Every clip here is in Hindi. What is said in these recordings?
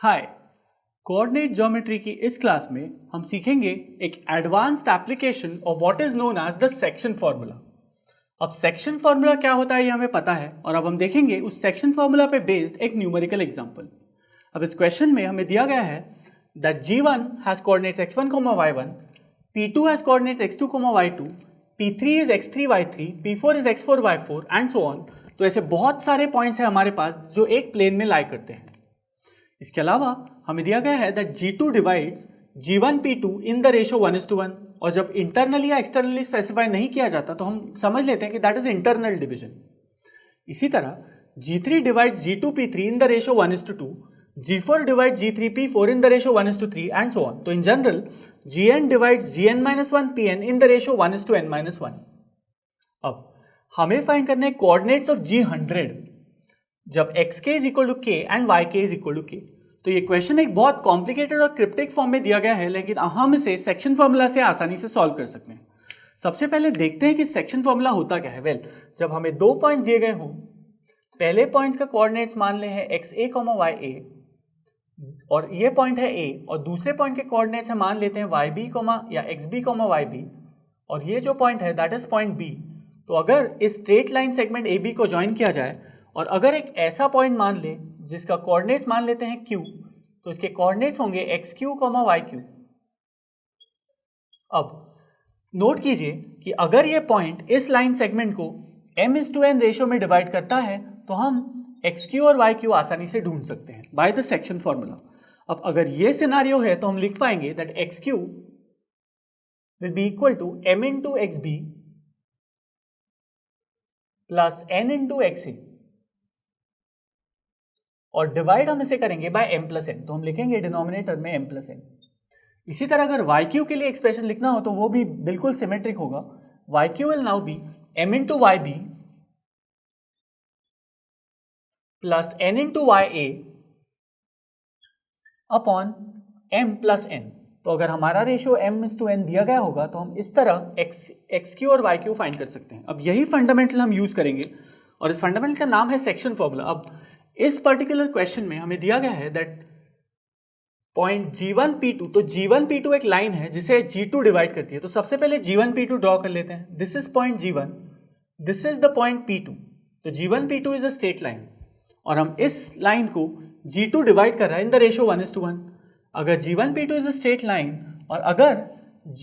हाय, कोऑर्डिनेट ज्योमेट्री की इस क्लास में हम सीखेंगे एक advanced application of what is known as the section formula. अब सेक्शन फॉर्मूला क्या होता है ये हमें पता है और अब हम देखेंगे उस सेक्शन फॉर्मूला पे बेस्ड एक न्यूमेरिकल एग्जांपल। अब इस क्वेश्चन में हमें दिया गया है that G1 has coordinates x1, y1, P2 has coordinates x2, y2, P3 is x3, y3, P4 is x4, y4 and so on. तो ऐसे बहुत सारे पॉइंट्स हैं हमारे पास जो एक प्लेन में लाई करते हैं। इसके अलावा हमें दिया गया है that G2 divides G1 P2 in the ratio 1:1 और जब इंटरनली या एक्सटर्नली स्पेसिफाई नहीं किया जाता तो हम समझ लेते हैं कि दैट इज इंटरनल डिवीजन। इसी तरह G3 divides G2 P3 in the ratio 1:2, G4 divides G3 P4 in the ratio 1:3 and so on. तो in general Gn divides Gn-1 Pn in the ratio 1:n-1। अब हमें फाइंड करने हैं कोऑर्डिनेट्स ऑफ G100 जब xk is equal to k and yk is equal to k। तो ये क्वेश्चन एक बहुत कॉम्प्लिकेटेड और क्रिप्टिक फॉर्म में दिया गया है, लेकिन हम इसे सेक्शन फॉर्मूला से आसानी से सॉल्व कर सकते हैं। सबसे पहले देखते हैं कि सेक्शन फॉर्मूला होता क्या है। वेल, जब हमें दो पॉइंट दिए गए हों, पहले पॉइंट का कोऑर्डिनेट्स मान ले है xa, ya और ये पॉइंट है a, और दूसरे पॉइंट के कोऑर्डिनेट्स हम मान लेते हैं yb, या xb, yb, और ये जो पॉइंट है दैट इज पॉइंट b। तो अगर इस स्ट्रेट लाइन सेगमेंट ab को ज्वाइन किया जाए और अगर एक ऐसा पॉइंट मान ले जिसका कोऑर्डिनेट्स मान लेते हैं q, तो इसके कोऑर्डिनेट्स होंगे xq, yq। अब नोट कीजिए कि अगर ये पॉइंट इस लाइन सेगमेंट को m:n रेशो में डिवाइड करता है तो हम xq और yq आसानी से ढूंढ सकते हैं बाय द सेक्शन फॉर्मूला। अब अगर ये सिनारियो है तो हम लिख पाएंगे that xq will be equal to m into xb plus n into xa और डिवाइड हम इसे करेंगे बाय m प्लस n, तो हम लिखेंगे डिनोमिनेटर में m प्लस n। इसी तरह अगर yq के लिए एक्सप्रेशन लिखना हो तो वो भी बिल्कुल सिमेट्रिक होगा। yq will now be m into yb plus n into ya upon m plus n। तो अगर हमारा रेशियो m:n दिया गया होगा तो हम इस तरह xq और yq फाइंड कर सकते हैं। अब यही फंडामेंटल हम यूज करेंगे और इस फंडामेंटल का नाम है सेक्शन फॉर्मूला। अब इस पर्टिकुलर क्वेश्चन में हमें दिया गया है दैट पॉइंट G1 P2, तो G1 P2 एक लाइन है जिसे G2 डिवाइड करती है। तो सबसे पहले G1 P2 ड्रॉ कर लेते हैं। This is point G1, this is the point P2। तो G1 P2 is a straight line और हम इस लाइन को G2 डिवाइड कर रहा है इन द रेशो 1:1। अगर G1 P2 is a straight line और अगर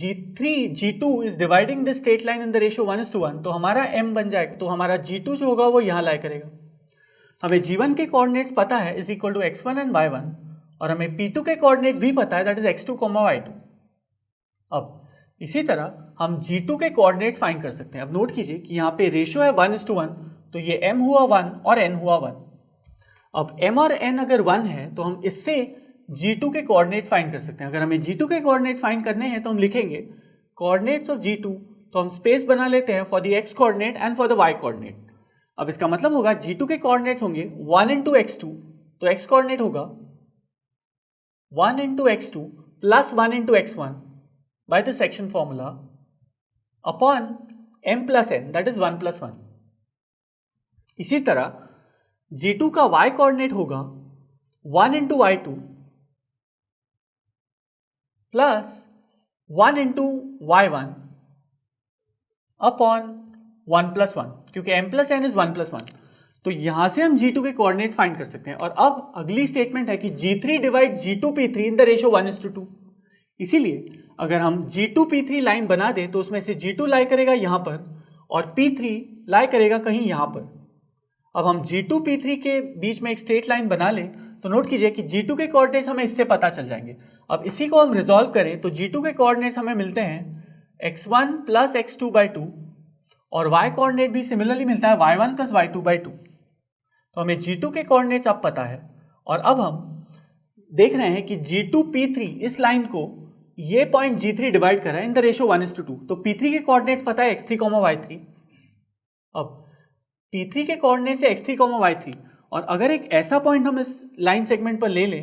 G2 is dividing this straight line in the ratio 1:1 तो हमारा m बन जाएगा। तो हमारा G2 जो होगा वो यहाँ लाई करेगा। हमें G1 के कोऑर्डिनेट्स पता है is equal to x1 and y1 और हमें P2 के कोऑर्डिनेट्स भी पता है दैट इज x2, y2। अब इसी तरह हम G2 के कोऑर्डिनेट्स फाइंड कर सकते हैं। अब नोट कीजिए कि यहाँ पे रेशियो है 1:1, तो ये m हुआ 1 और n हुआ 1। अब m और n अगर 1 है तो हम इससे G2 के कोऑर्डिनेट्स फाइंड कर सकते हैं। अगर हमें G2 के कोऑर्डिनेट्स फाइंड करने हैं तो हम लिखेंगे कोऑर्डिनेट्स ऑफ G2, तो हम स्पेस बना लेते हैं for the x coordinate and for the y coordinate. अब इसका मतलब होगा G2 के कोऑर्डिनेट्स होंगे 1 इंटू x2, तो x कोऑर्डिनेट होगा 1 into x2 plus 1 into x1 by the section formula upon m plus n that is 1 plus 1। इसी तरह G2 का y कोऑर्डिनेट होगा 1 into y2 plus 1 into y1 upon 1 plus 1, क्योंकि m plus n is 1 plus 1। तो यहां से हम G2 के कोऑर्डिनेट्स फाइंड कर सकते हैं। और अब अगली स्टेटमेंट है कि G3 divide G2 P3 in the ratio 1:2। इसीलिए अगर हम G2 P3 लाइन बना दें तो उसमें से G2 लाई करेगा यहां पर और P3 लाई करेगा कहीं यहां पर। अब हम G2 P3 के बीच में एक स्ट्रेट लाइन बना लें तो नोट कीजिए कि G2 के कोऑर्डिनेट्स हमें इससे पता चल जाएंगे। अब इसी को हम रिजॉल्व करें तो G2 के कोऑर्डिनेट्स हमें मिलते हैं x1 प्लस x2/2 और y कोऑर्डिनेट भी सिमिलरली मिलता है y1 प्लस y2/2। तो हमें G2 के कोऑर्डिनेट्स अब पता है और अब हम देख रहे हैं कि G2 P3 इस लाइन को ये पॉइंट G3 डिवाइड कर रहा है इन द रेशो 1:2। तो P3 के कोऑर्डिनेट्स पता है x3, y3। अब P3 के कोऑर्डिनेट्स है x3, y3 और अगर एक ऐसा पॉइंट हम इस लाइन सेगमेंट पर ले लें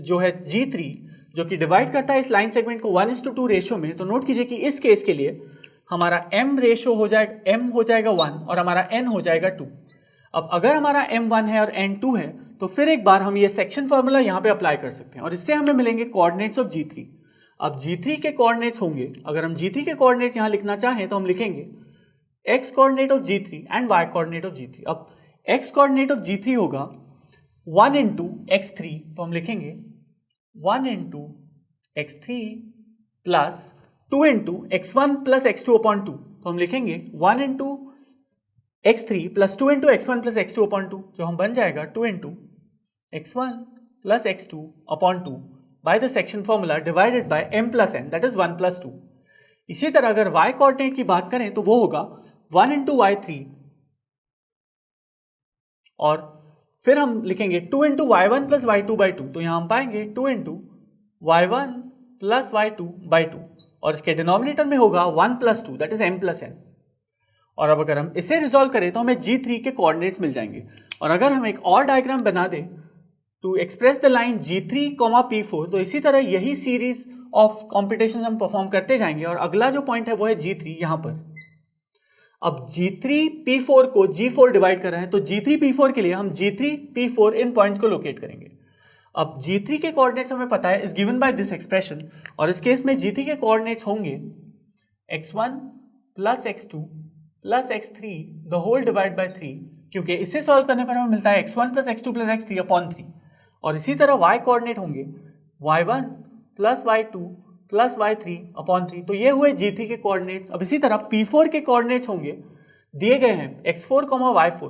जो है G3 जो कि डिवाइड करता है इस लाइन सेगमेंट को 1:2 रेशो में, तो नोट कीजिए कि इस केस के लिए हमारा m रेशो हो जाएगा 1 और हमारा n हो जाएगा 2। अब अगर हमारा m 1 है और n 2 है तो फिर एक बार हम ये सेक्शन फॉर्मूला यहाँ पे अप्लाई कर सकते हैं और इससे हमें मिलेंगे कोऑर्डिनेट्स ऑफ G3। अब G3 के कोऑर्डिनेट्स होंगे, अगर हम G3 के कोऑर्डिनेट्स यहाँ लिखना चाहें तो हम लिखेंगे x coordinate of G3 and y coordinate of G3। अब x कोऑर्डिनेट ऑफ G3 होगा 1 इंटू x3, तो हम लिखेंगे 1 into x3 plus 2 into x1 plus x2 upon 2, तो हम लिखेंगे 1 into x3 plus 2 into x1 plus x2 upon 2, जो हम बन जाएगा 2 into x1 plus x2 upon 2 by the section formula divided by m plus n, that is 1 plus 2। इसी तरह अगर y कोऑर्डिनेट की बात करें तो वो होगा 1 इंटू y3 और फिर हम लिखेंगे 2 into y1 plus y2 by 2, तो यहां हम पाएंगे 2 into y1 plus y2 by 2 और इसके डिनोमिनेटर में होगा 1 plus 2, that is m plus n। और अब अगर हम इसे रिजॉल्व करें तो हमें G3 के कोऑर्डिनेट्स मिल जाएंगे। और अगर हम एक और डायग्राम बना दें to express the line G3, P4, तो इसी तरह यही सीरीज ऑफ कॉम्पिटिशन हम परफॉर्म करते जाएंगे और अगला जो पॉइंट है वो है G3 यहां पर। अब G3 P4 को G4 डिवाइड कर रहे हैं, तो G3 P4 के लिए हम G3 P4 इन पॉइंट को लोकेट करेंगे। अब G3 के कोऑर्डिनेट्स हमें पता है is given by this expression, और इस केस में G3 के कोऑर्डिनेट्स होंगे x1 plus x2 plus x3 the whole divide by 3, क्योंकि इसे सॉल्व करने पर हमें मिलता है x1 plus x2 plus x3 upon 3। और इसी तरह y कोऑर्डिनेट होंगे y1 plus y2 plus y3 upon 3, तो ये हुए G3 के कोऑर्डिनेट्स। अब इसी तरह P4 के कोऑर्डिनेट्स होंगे, दिए गए हैं x4, y4।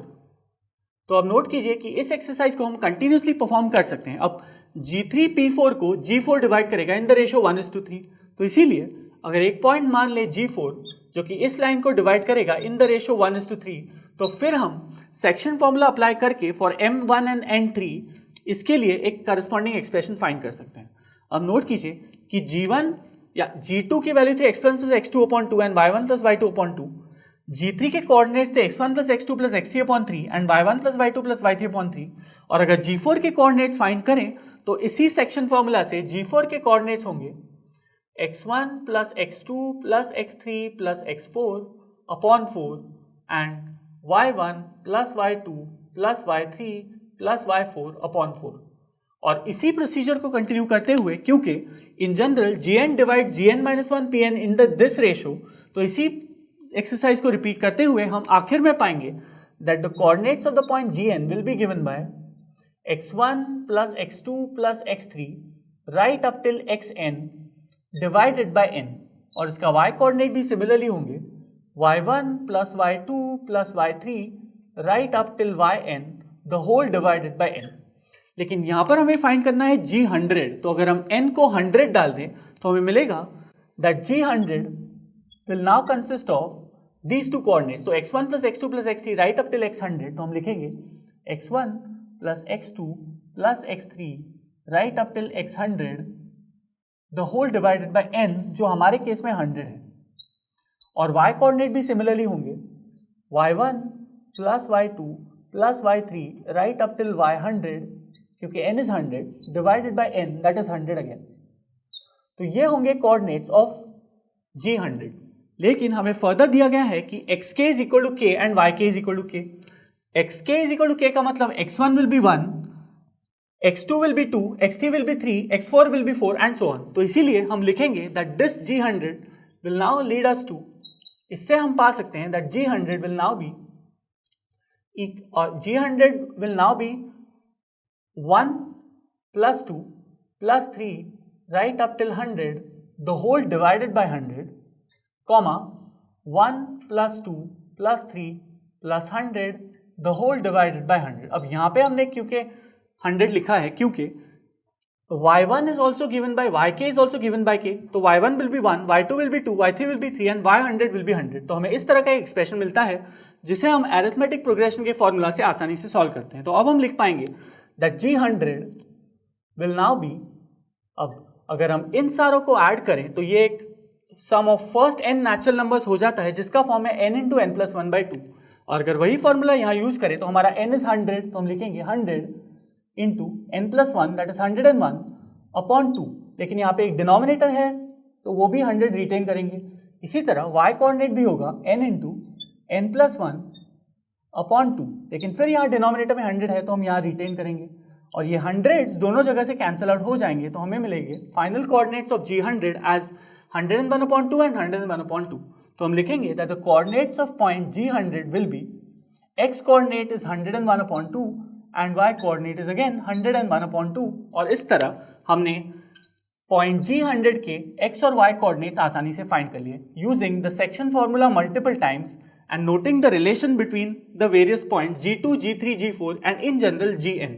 तो अब नोट कीजिए कि इस एक्सरसाइज को हम कंटिन्यूसली परफॉर्म कर सकते हैं। अब G3 P4 को G4 डिवाइड करेगा इन द रेशियो 1:3, तो इसीलिए अगर एक पॉइंट मान ले G4 जो कि इस लाइन को डिवाइड करेगा इन द रेशियो 1:3, तो फिर हम सेक्शन फॉर्मूला अप्लाई करके फॉर M1 एंड N3 इसके लिए एक करस्पॉन्डिंग एक्सप्रेशन फाइंड कर सकते हैं। अब नोट कीजिए कि G1 या G2 की वैल्यू थी x1 plus x2 upon 2 and y1 plus y2 upon 2। G3 के कोऑर्डिनेट्स थे x1 plus x2 plus x3 upon 3 and y1 plus y2 plus y3 upon 3। और अगर G4 के कोऑर्डिनेट्स फाइंड करें तो इसी सेक्शन फॉर्मूला से G4 के कोऑर्डिनेट्स होंगे x1 plus x2 plus x3 plus x4 upon 4 and y1 plus y2 plus y3 plus y4 upon 4। और इसी प्रोसीजर को कंटिन्यू करते हुए, क्योंकि इन general Gn divide Gn minus 1 Pn in this ratio, तो इसी एक्सरसाइज को रिपीट करते हुए हम आखिर में पाएंगे that the coordinates of the point Gn will be given by x1 plus x2 plus x3 right up till xn divided by n, और इसका y कोऑर्डिनेट भी सिमिलरली होंगे y1 plus y2 plus y3 right up till yn the whole divided by n। लेकिन यहां पर हमें फाइंड करना है G100, तो अगर हम n को 100 डाल दें तो हमें मिलेगा that G100 will now consist of these two coordinates, तो x1 plus x2 plus x3 right up till x100, तो हम लिखेंगे x1 plus x2 plus x3 right up till x100 the whole divided by n, जो हमारे केस में 100 है। और y कोऑर्डिनेट भी सिमिलरली होंगे y1 plus y2 plus y3 right up till y100, क्योंकि n is 100 divided by n that is 100 again. तो ये होंगे कोऑर्डिनेट्स ऑफ G100। लेकिन हमें फर्दर दिया गया है कि xk is equal to k and yk is equal to k। xk is equal to k का मतलब x1 will be 1, x2 will be 2, x3 will be 3, x4 will be 4 and so on. तो इसीलिए हम लिखेंगे that this G100 will now lead us to, इससे हम पा सकते हैं that G100 will now be G100 will now be 1 plus 2 plus 3 right up till 100 the whole divided by 100, comma 1 plus 2 plus 3 plus 100 the whole divided by 100। अब यहाँ पे हमने क्योंकि 100 लिखा है क्योंकि y1 is also given by yk is also given by k, तो y1 will be 1, y2 will be 2, y3 will be 3 and y100 will be 100। तो हमें इस तरह का एक एक्सप्रेशन मिलता है जिसे हम अरिथमेटिक प्रोग्रेशन के फॉर्मूला से आसानी से सॉल्व करते हैं। तो अब हम लिख पाएंगे that G100 will now be, अब अगर हम इन सारों को ऐड करें तो ये एक sum of first n natural numbers हो जाता है जिसका फॉर्म है n इंटू n प्लस 1/2। और अगर वही फॉर्मूला यहाँ यूज करें तो हमारा n इज 100, तो हम लिखेंगे 100 into n plus 1 that is 101 upon 2। लेकिन यहाँ पे एक डिनोमिनेटर है तो वो भी 100 रिटेन करेंगे। इसी तरह y कोऑर्डिनेट भी होगा n into n plus 1 upon 2, लेकिन फिर यहाँ डिनोमिनेटर में 100 है तो हम यहाँ रिटेन करेंगे और ये 100s दोनों जगह से कैंसिल आउट हो जाएंगे तो हमें मिलेंगे final coordinates of G100 as 101/2 and 101/2. तो हम लिखेंगे that the coordinates of point G100 will be x coordinate is 101/2 and y coordinate is again 101/2. और इस तरह हमने पॉइंट G100 के x और y कोऑर्डिनेट्स आसानी से फाइंड कर लिए using the section formula multiple times and noting the relation between the various points G2, G3, G4 and in general Gn.